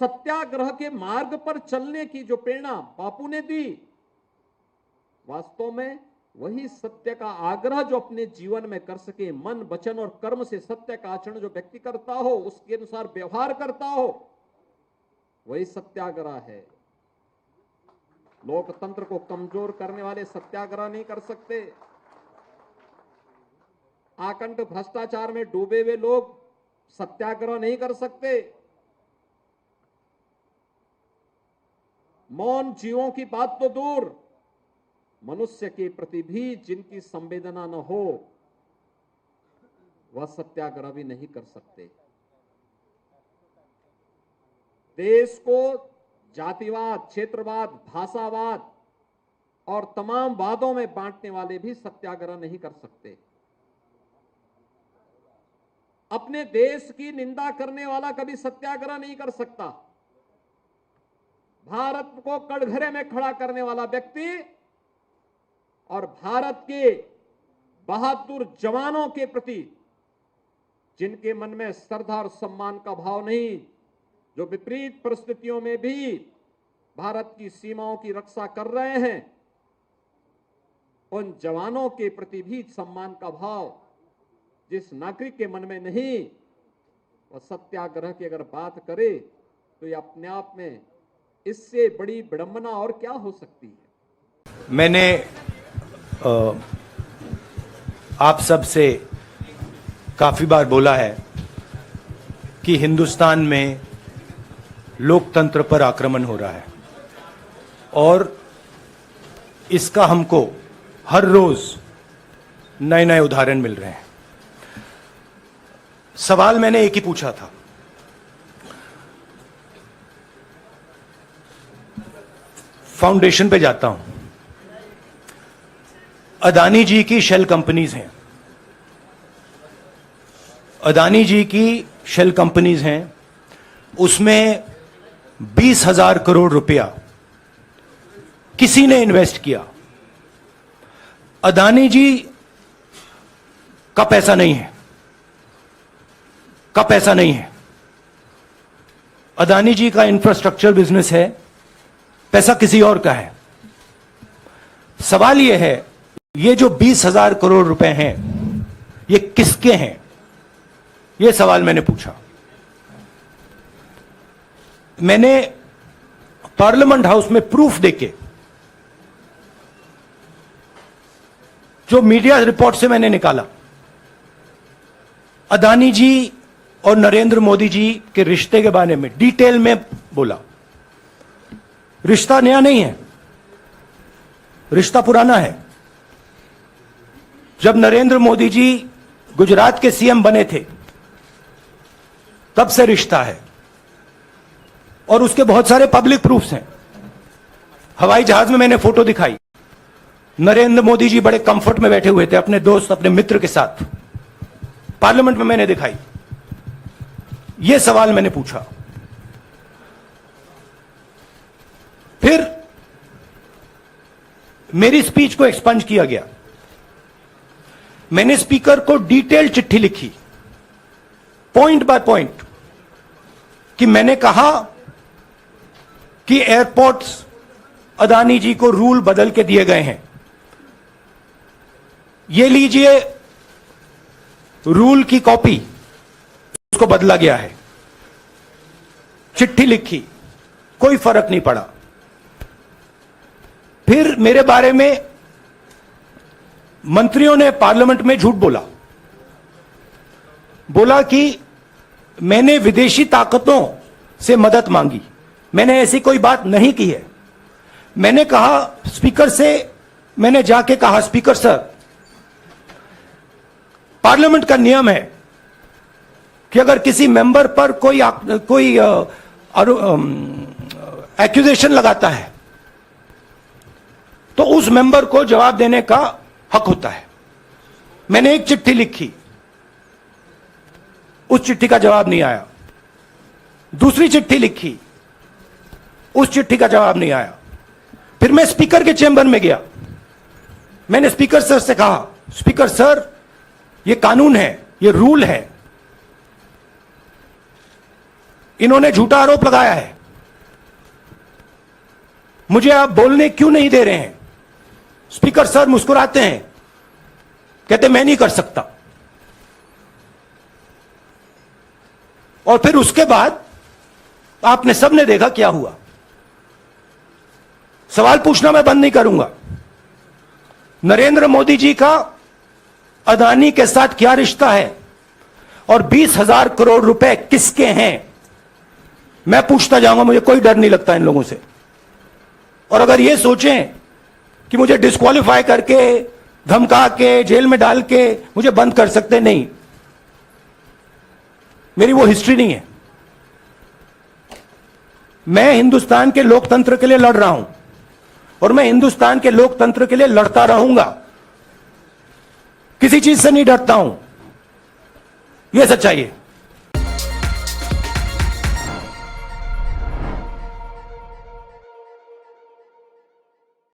सत्याग्रह के मार्ग पर चलने की जो प्रेरणा बापू ने दी, वास्तव में वही सत्य का आग्रह जो अपने जीवन में कर सके, मन वचन और कर्म से सत्य का आचरण जो व्यक्ति करता हो, उसके अनुसार व्यवहार करता हो, वही सत्याग्रह है। लोकतंत्र को कमजोर करने वाले सत्याग्रह नहीं कर सकते। आकंठ भ्रष्टाचार में डूबे हुए लोग सत्याग्रह नहीं कर सकते। मौन जीवों की बात तो दूर, मनुष्य के प्रति भी जिनकी संवेदना न हो, वह सत्याग्रह भी नहीं कर सकते। देश को जातिवाद, क्षेत्रवाद, भाषावाद और तमाम वादों में बांटने वाले भी सत्याग्रह नहीं कर सकते। अपने देश की निंदा करने वाला कभी सत्याग्रह नहीं कर सकता। भारत को कटघरे में खड़ा करने वाला व्यक्ति और भारत के बहादुर जवानों के प्रति जिनके मन में श्रद्धा और सम्मान का भाव नहीं, जो विपरीत परिस्थितियों में भी भारत की सीमाओं की रक्षा कर रहे हैं, उन जवानों के प्रति भी सम्मान का भाव जिस नागरिक के मन में नहीं, वह सत्याग्रह की अगर बात करे तो ये अपने आप में इससे बड़ी विडंबना और क्या हो सकती है। मैंने आप सब से काफी बार बोला है कि हिंदुस्तान में लोकतंत्र पर आक्रमण हो रहा है और इसका हमको हर रोज नए नए उदाहरण मिल रहे हैं। सवाल मैंने एक ही पूछा था, फाउंडेशन पे जाता हूं, अदानी जी की शेल कंपनीज हैं, अदानी जी की शेल कंपनीज हैं, उसमें 20,000 करोड़ रुपया किसी ने इन्वेस्ट किया। अदानी जी का पैसा नहीं है, का पैसा नहीं है। अदानी जी का इंफ्रास्ट्रक्चर बिजनेस है, पैसा किसी और का है। सवाल यह है, ये जो 20,000 करोड़ रुपए हैं, ये किसके हैं? ये सवाल मैंने पूछा। मैंने पार्लियामेंट हाउस में प्रूफ देके, जो मीडिया रिपोर्ट से मैंने निकाला, अदानी जी और नरेंद्र मोदी जी के रिश्ते के बारे में डिटेल में बोला। रिश्ता नया नहीं है, रिश्ता पुराना है। जब नरेंद्र मोदी जी गुजरात के सीएम बने थे, तब से रिश्ता है और उसके बहुत सारे पब्लिक प्रूफ्स हैं। हवाई जहाज में मैंने फोटो दिखाई, नरेंद्र मोदी जी बड़े कंफर्ट में बैठे हुए थे अपने दोस्त, अपने मित्र के साथ। पार्लियामेंट में मैंने दिखाई। यह सवाल मैंने पूछा। फिर मेरी स्पीच को एक्सपंज किया गया। मैंने स्पीकर को डिटेल चिट्ठी लिखी, पॉइंट बाय पॉइंट, कि मैंने कहा कि एयरपोर्ट्स अदानी जी को रूल बदल के दिए गए हैं। ये लीजिए रूल की कॉपी, उसको बदला गया है। चिट्ठी लिखी, कोई फर्क नहीं पड़ा। फिर मेरे बारे में मंत्रियों ने पार्लियामेंट में झूठ बोला कि मैंने विदेशी ताकतों से मदद मांगी। मैंने ऐसी कोई बात नहीं की है। मैंने कहा स्पीकर से, मैंने जाके कहा, स्पीकर सर, पार्लियामेंट का नियम है कि अगर किसी मेंबर पर कोई एक्यूजेशन लगाता है तो उस मेंबर को जवाब देने का हक होता है। मैंने एक चिट्ठी लिखी, उस चिट्ठी का जवाब नहीं आया। दूसरी चिट्ठी लिखी, उस चिट्ठी का जवाब नहीं आया। फिर मैं स्पीकर के चेंबर में गया। मैंने स्पीकर सर से कहा, स्पीकर सर, ये कानून है, ये रूल है इन्होंने झूठा आरोप लगाया है। मुझे आप बोलने क्यों नहीं दे रहे हैं? स्पीकर सर मुस्कुराते हैं, कहते मैं नहीं कर सकता। और फिर उसके बाद आपने सबने देखा क्या हुआ। सवाल पूछना मैं बंद नहीं करूंगा। नरेंद्र मोदी जी का अदानी के साथ क्या रिश्ता है और 20,000 करोड़ रुपए किसके हैं, मैं पूछता जाऊंगा। मुझे कोई डर नहीं लगता इन लोगों से। और अगर ये सोचें कि मुझे डिस्क्वालीफाई करके, धमका के, जेल में डाल के मुझे बंद कर सकते, नहीं, मेरी वो हिस्ट्री नहीं है। मैं हिंदुस्तान के लोकतंत्र के लिए लड़ रहा हूं और मैं हिंदुस्तान के लोकतंत्र के लिए लड़ता रहूंगा। किसी चीज से नहीं डरता हूं, यह सच्चाई है।